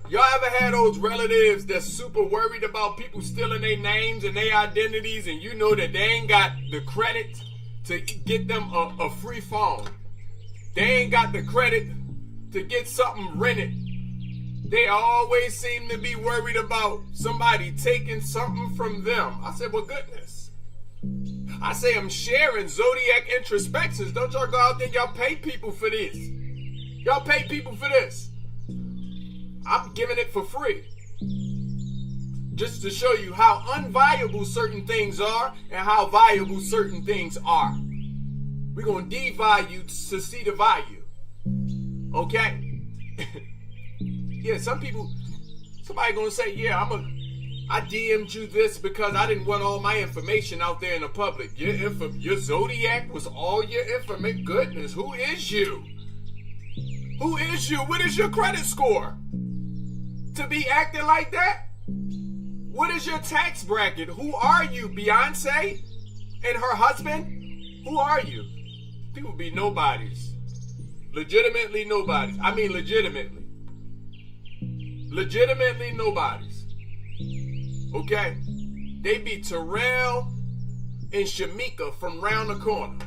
Y'all ever had those relatives that's super worried about people stealing their names and their identities, and you know that they ain't got the credit to get them a free phone? They ain't got the credit to get something rented. They always seem to be worried about somebody taking something from them. I said, well, goodness. I say I'm sharing zodiac introspections. Don't y'all go out there, y'all pay people for this. Y'all pay people for this. I'm giving it for free. Just to show you how unviable certain things are and how viable certain things are. We're going to devalue to see the value. Okay? Yeah, somebody going to say, yeah, I DM'd you this because I didn't want all my information out there in the public. Your zodiac was all your information. Goodness, who is you? Who is you? What is your credit score? To be acting like that? What is your tax bracket? Who are you, Beyonce and her husband? Who are you? People be nobodies. Legitimately nobodies. I mean legitimately. Legitimately nobodies. Okay? They be Terrell and Shamika from round the corner.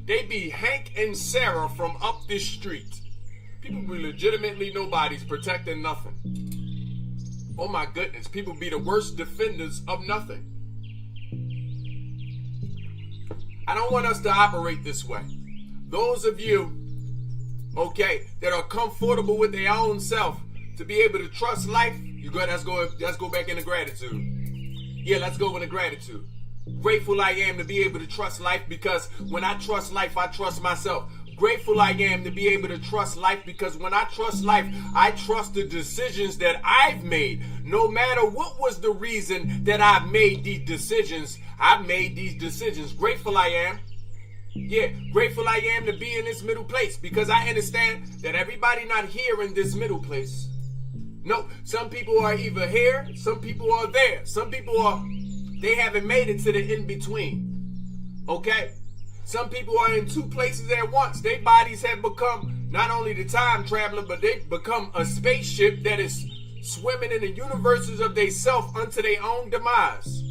They be Hank and Sarah from up this street. People be legitimately nobodies protecting nothing. Oh my goodness, people be the worst defenders of nothing. I don't want us to operate this way. Those of you, okay, that are comfortable with their own self, to be able to trust life, let's go back into gratitude. Yeah, let's go into gratitude. Grateful I am to be able to trust life, because when I trust life, I trust myself. Grateful I am to be able to trust life, because when I trust life, I trust the decisions that I've made. No matter what was the reason that I've made these decisions, I've made these decisions. Grateful I am. Yeah, grateful I am to be in this middle place, because I understand that everybody not here in this middle place. No, some people are either here, some people are there. Some people they haven't made it to the in-between. Okay? Some people are in two places at once. Their bodies have become not only the time traveler, but they've become a spaceship that is swimming in the universes of their self unto their own demise.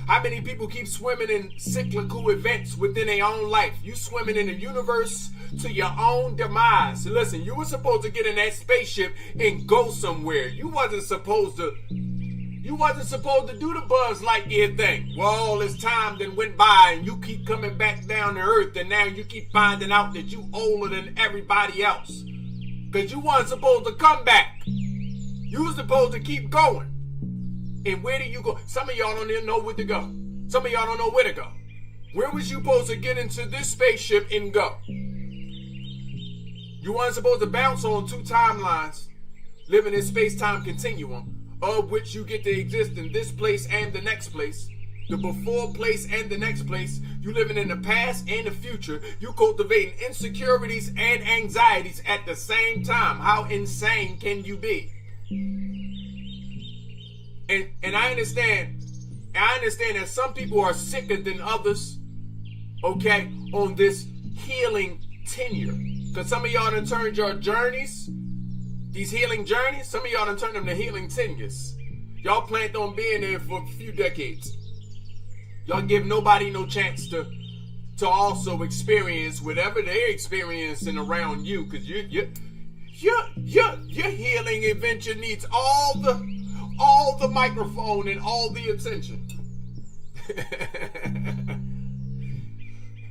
How many people keep swimming in cyclical events within their own life? You swimming in the universe to your own demise. Listen, you were supposed to get in that spaceship and go somewhere. You wasn't supposed to do the Buzz Lightyear thing. Well, all this time then went by and you keep coming back down to earth, and now you keep finding out that you older than everybody else. Because you weren't supposed to come back. You were supposed to keep going. And where do you go? Some of y'all don't even know where to go. Some of y'all don't know where to go. Where was you supposed to get into this spaceship and go? You weren't supposed to bounce on two timelines, live in this space-time continuum, of which you get to exist in this place and the next place, the before place and the next place. You living in the past and the future. You cultivating insecurities and anxieties at the same time. How insane can you be? And I understand that some people are sicker than others, okay, on this healing tenure. Because some of y'all done turned your journeys, these healing journeys, some of y'all done turned them to healing tenures. Y'all planned on being there for a few decades. Y'all give nobody no chance to also experience whatever they're experiencing around you. Because your healing adventure needs all the microphone and all the attention.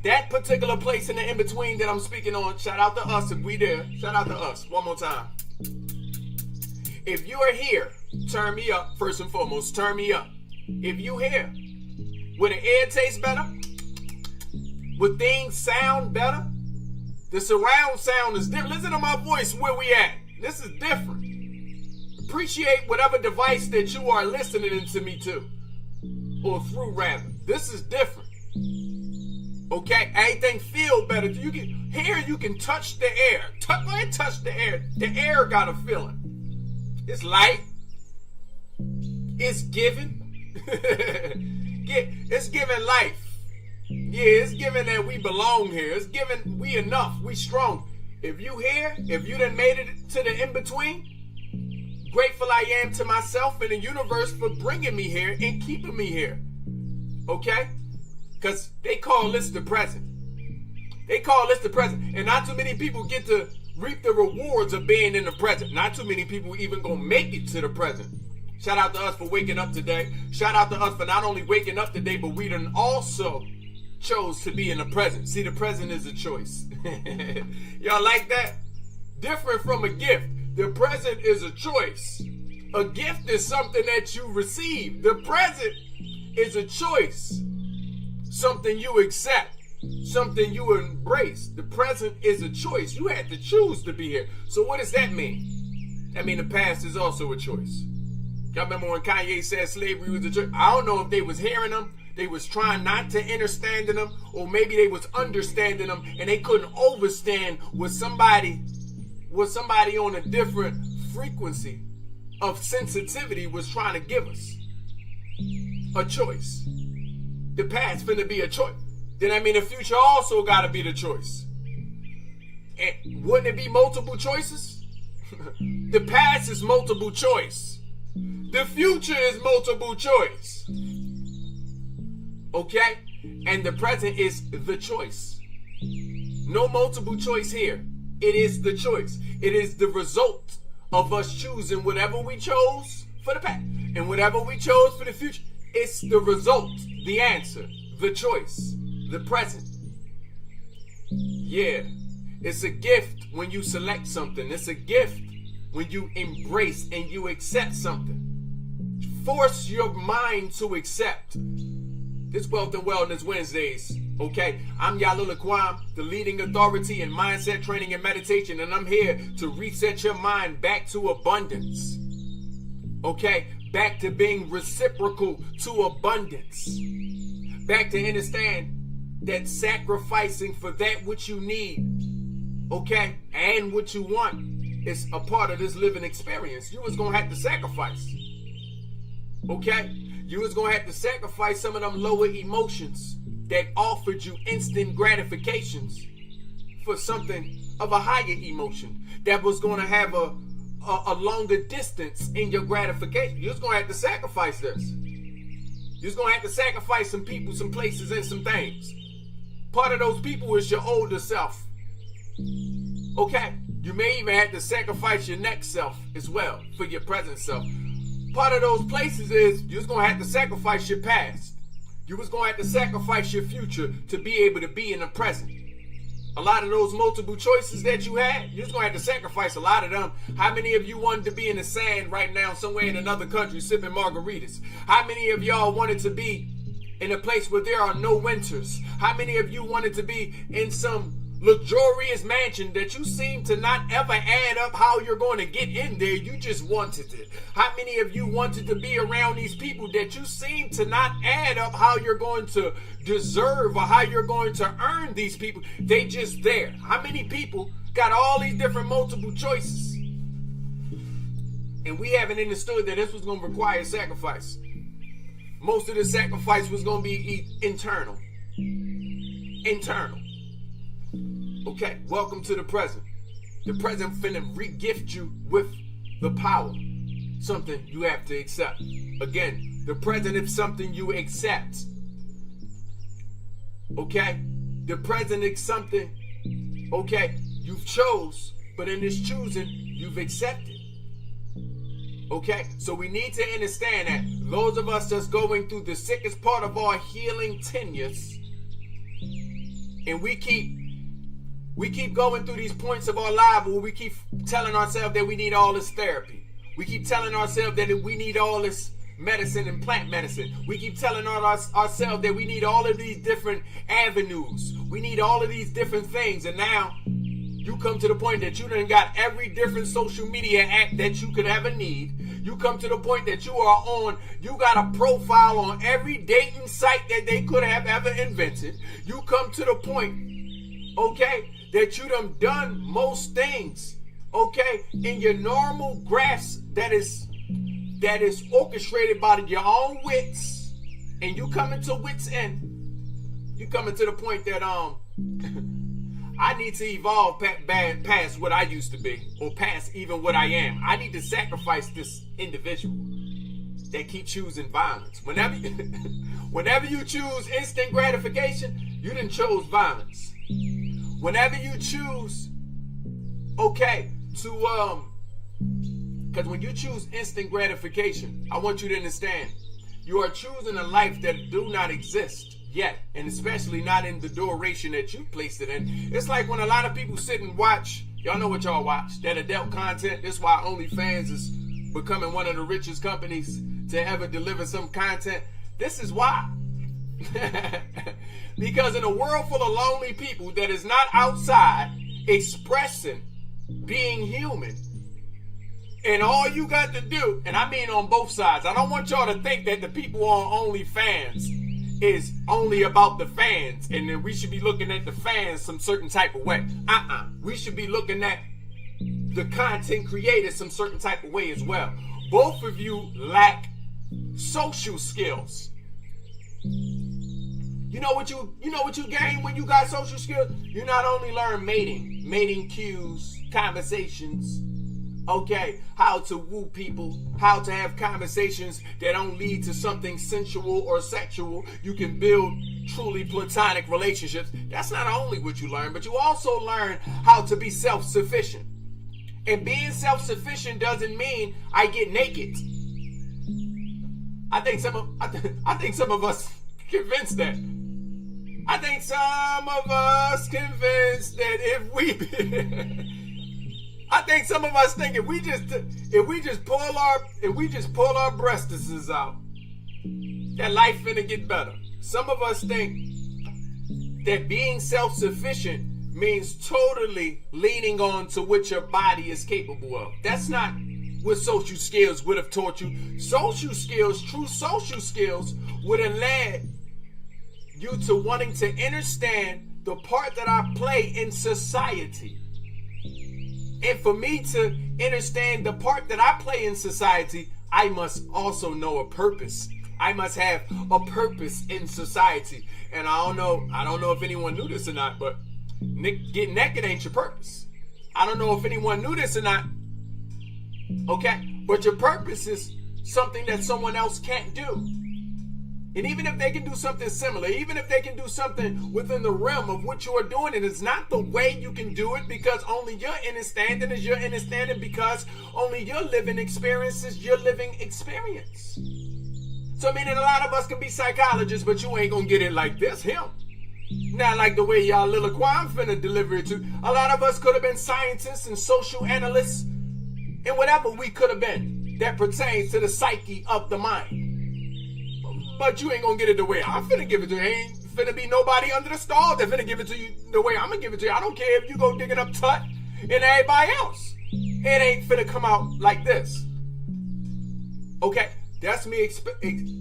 That particular place in the in-between that I'm speaking on, shout out to us if we there. Shout out to us. One more time. If you are here, turn me up. First and foremost, turn me up. If you here, where the air tastes better, where things sound better, the surround sound is different. Listen to my voice where we at. This is different. Appreciate whatever device that you are listening to me to, or through rather. This is different. Okay, everything feel better. You can touch the air. Go ahead, touch the air. The air got a feeling. It's light. It's giving. Yeah, it's giving life. Yeah, it's giving that we belong here. It's giving we enough. We strong. If you here, if you done made it to the in-between, grateful I am to myself and the universe for bringing me here and keeping me here. Okay? Because they call this the present. They call this the present. And not too many people get to reap the rewards of being in the present. Not too many people even gonna make it to the present. Shout out to us for waking up today. Shout out to us for not only waking up today, but we done also chose to be in the present. See, the present is a choice. Y'all like that? Different from a gift. The present is a choice. A gift is something that you receive. The present is a choice. Something you accept. Something you embrace. The present is a choice. You had to choose to be here. So what does that mean? That means the past is also a choice. Y'all remember when Kanye said slavery was a choice? I don't know if they was hearing him, they was trying not to understand them, or maybe they was understanding them and they couldn't overstand what somebody on a different frequency of sensitivity was trying to give us. A choice. The past finna be a choice. Then I mean the future also gotta be the choice. And wouldn't it be multiple choices? The past is multiple choice. The future is multiple choice. Okay? And the present is the choice. No multiple choice here. It is the choice. It is the result of us choosing whatever we chose for the past and whatever we chose for the future. It's the result, the answer, the choice, the present. Yeah. It's a gift when you select something. It's a gift when you embrace and you accept something. Force your mind to accept. This Wealth and Wellness Wednesdays. Okay, I'm Yahlil, Lakwame, the leading authority in mindset training and meditation, and I'm here to reset your mind back to abundance. Okay, back to being reciprocal to abundance. Back to understand that sacrificing for that which you need, okay, and what you want is a part of this living experience. You was gonna have to sacrifice. Okay? You was gonna have to sacrifice some of them lower emotions that offered you instant gratifications for something of a higher emotion that was gonna have a longer distance in your gratification. You was gonna have to sacrifice this. You was gonna have to sacrifice some people, some places, and some things. Part of those people is your older self. Okay? You may even have to sacrifice your next self as well for your present self. Part of those places is you was going to have to sacrifice your past. You was going to have to sacrifice your future to be able to be in the present. A lot of those multiple choices that you had, you was going to have to sacrifice a lot of them. How many of you wanted to be in the sand right now somewhere in another country sipping margaritas? How many of y'all wanted to be in a place where there are no winters? How many of you wanted to be in some luxurious mansion that you seem to not ever add up how you're going to get in there? You just wanted it. How many of you wanted to be around these people that you seem to not add up how you're going to deserve or how you're going to earn these people? They just there. How many people got all these different multiple choices? And we haven't understood that this was going to require sacrifice. Most of the sacrifice was going to be internal. Internal. Okay, welcome to the present. The present finna re-gift you with the power. Something you have to accept. Again, the present is something you accept. Okay? The present is something, okay, you've chose, but in this choosing, you've accepted. Okay? So we need to understand that those of us that's going through the sickest part of our healing tenures, and we keep going through these points of our life where we keep telling ourselves that we need all this therapy. We keep telling ourselves that we need all this medicine and plant medicine. We keep telling ourselves that we need all of these different avenues. We need all of these different things. And now you come to the point that you done got every different social media app that you could ever need. You come to the point that you got a profile on every dating site that they could have ever invented. You come to the point, okay, that you done most things, okay, in your normal grasp that is orchestrated by your own wits, and you coming to wits end. You coming to the point that I need to evolve past what I used to be, or past even what I am. I need to sacrifice this individual that keep choosing violence. Whenever you choose instant gratification, you done chose violence. Whenever you choose, because when you choose instant gratification, I want you to understand, you are choosing a life that do not exist yet, and especially not in the duration that you placed it in. It's like when a lot of people sit and watch, y'all know what y'all watch, that adult content. This is why OnlyFans is becoming one of the richest companies to ever deliver some content. This is why. Because in a world full of lonely people that is not outside expressing being human, and all you got to do, and I mean on both sides, I don't want y'all to think that the people on OnlyFans is only about the fans and then we should be looking at the fans some certain type of way. We should be looking at the content creators some certain type of way as well. Both of you lack social skills. You know what you gain when you got social skills? You not only learn mating cues, conversations, how to woo people, how to have conversations that don't lead to something sensual or sexual. You can build truly platonic relationships. That's not only what you learn, but you also learn how to be self-sufficient. And being self-sufficient doesn't mean I get naked. I think some of us convinced that. I think some of us convinced that if we just pull our breastises out, that life finna get better. Some of us think that being self-sufficient means totally leaning on to what your body is capable of. That's not what social skills would have taught you. Social skills, true social skills, would have led you to wanting to understand the part that I play in society. And for me to understand the part that I play in society, I must also know a purpose. I must have a purpose in society. And I don't know if anyone knew this or not, but getting naked ain't your purpose. I don't know if anyone knew this or not. But your purpose is something that someone else can't do. And even if they can do something similar, even if they can do something within the realm of what you are doing, and it's not the way you can do it, because only your understanding is your understanding, because only your living experience is your living experience. So meaning a lot of us can be psychologists, but you ain't gonna get it like this, him. Not like the way Yahlil Lakwame finna deliver it to. A lot of us could have been scientists and social analysts and whatever we could have been that pertains to the psyche of the mind. But you ain't gonna get it the way I'm finna give it to you. Ain't finna be nobody under the stall that finna give it to you the way I'm gonna give it to you. I don't care if you go digging up Tut and everybody else. It ain't finna come out like this. That's me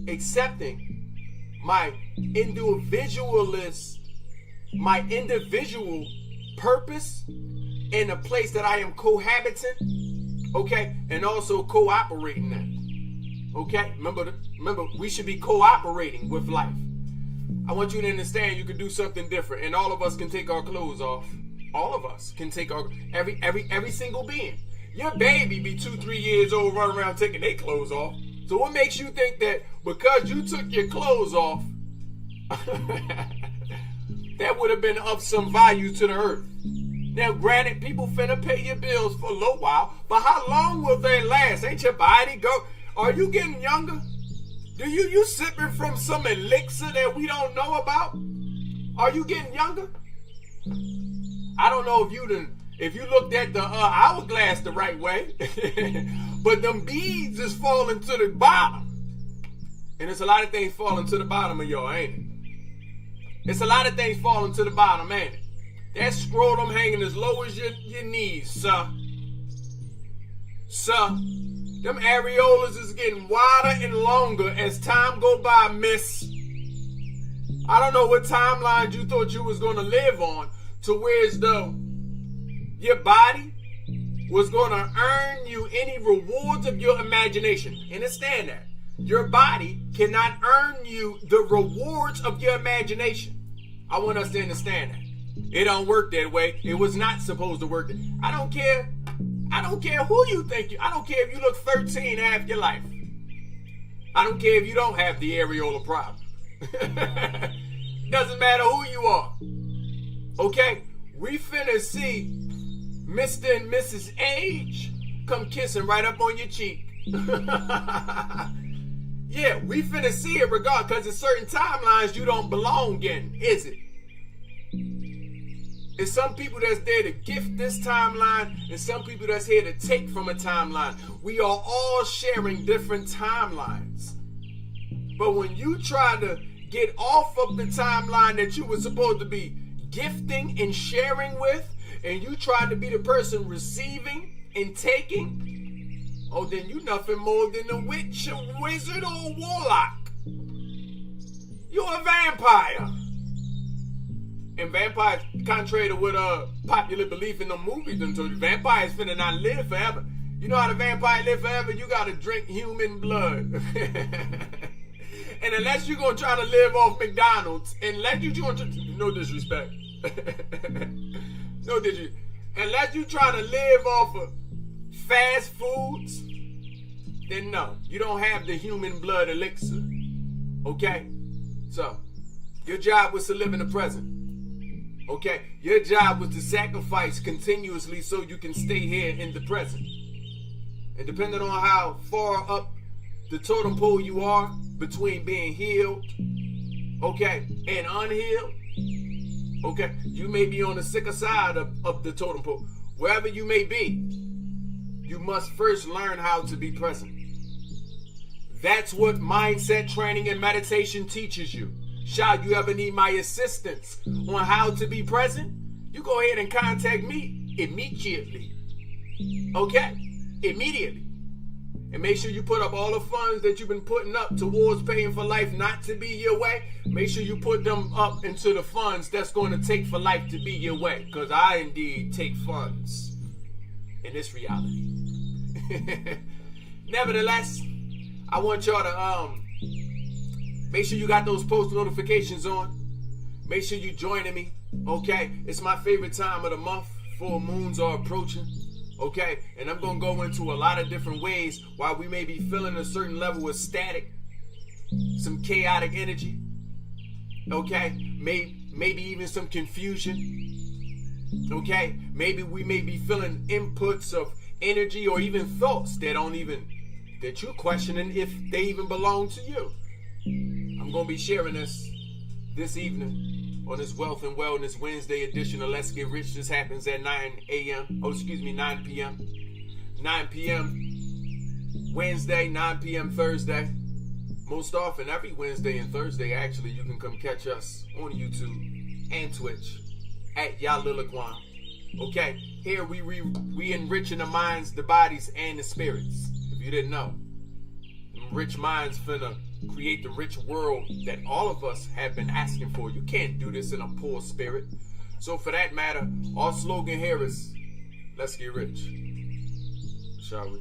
accepting my individual purpose in a place that I am cohabiting, and also cooperating in. Remember, we should be cooperating with life. I want you to understand you can do something different, and all of us can take our clothes off. All of us can take our every single being. Your baby be 2-3 years old running around taking their clothes off. So what makes you think that because you took your clothes off, that would have been of some value to the earth? Now, granted, people finna pay your bills for a little while, but how long will they last? Ain't your body go? Are you getting younger? Do you sipping from some elixir that we don't know about? Are you getting younger? I don't know if you looked at the hourglass the right way, but them beads is falling to the bottom. And there's a lot of things falling to the bottom of y'all, ain't it? It's a lot of things falling to the bottom, ain't it? That scrotum hanging as low as your knees, sir. Them areolas is getting wider and longer as time go by, miss. I don't know what timeline you thought you was going to live on, to where as though your body was going to earn you any rewards of your imagination. Understand that. Your body cannot earn you the rewards of your imagination. I want us to understand that. It don't work that way. It was not supposed to work. I don't care. I don't care who you think you. I don't care if you look 13 half your life. I don't care if you don't have the areola problem. Doesn't matter who you are. Okay? We finna see Mr. and Mrs. Age come kissing right up on your cheek. Yeah, we finna see it regardless, because in certain timelines you don't belong in, is it? It's some people that's there to gift this timeline, and some people that's here to take from a timeline. We are all sharing different timelines. But when you try to get off of the timeline that you were supposed to be gifting and sharing with, and you try to be the person receiving and taking, oh, then you nothing more than a witch, a wizard, or a warlock. You're a vampire. And vampires, contrary to what popular belief in the movies done told you, vampires finna not live forever. You know how the vampire live forever? You gotta drink human blood. And unless you're gonna try to live off McDonald's, unless you're gonna, no disrespect. No disrespect. Unless you trying to live off of fast foods, then no, you don't have the human blood elixir. Okay? So, your job was to live in the present. Okay? Your job was to sacrifice continuously so you can stay here in the present. And depending on how far up the totem pole you are between being healed, okay, and unhealed, okay, you may be on the sicker side of the totem pole. Wherever you may be, you must first learn how to be present. That's what mindset training and meditation teaches you. Shall you ever need my assistance on how to be present, you go ahead and contact me immediately. Okay? Immediately. And make sure you put up all the funds that you've been putting up towards paying for life not to be your way. Make sure you put them up into the funds that's going to take for life to be your way. Because I indeed take funds in this reality. Nevertheless, I want y'all to make sure you got those post notifications on. Make sure you joining me. Okay? It's my favorite time of the month. Full moons are approaching. Okay? And I'm going to go into a lot of different ways while we may be feeling a certain level of static, some chaotic energy. Okay? Maybe even some confusion. Okay? Maybe we may be feeling inputs of energy or even thoughts that you're questioning if they even belong to you. I'm going to be sharing this evening on this Wealth and Wellness Wednesday edition of Let's Get Rich. This happens at 9 p.m. 9 p.m. Wednesday, 9 p.m. Thursday. Most often, every Wednesday and Thursday, actually, you can come catch us on YouTube and Twitch at Yahlil Lakwame. Okay, here we enriching the minds, the bodies, and the spirits. If you didn't know, rich minds finna create the rich world that all of us have been asking for. You can't do this in a poor spirit. So for that matter, our slogan here is, let's get rich. Shall we?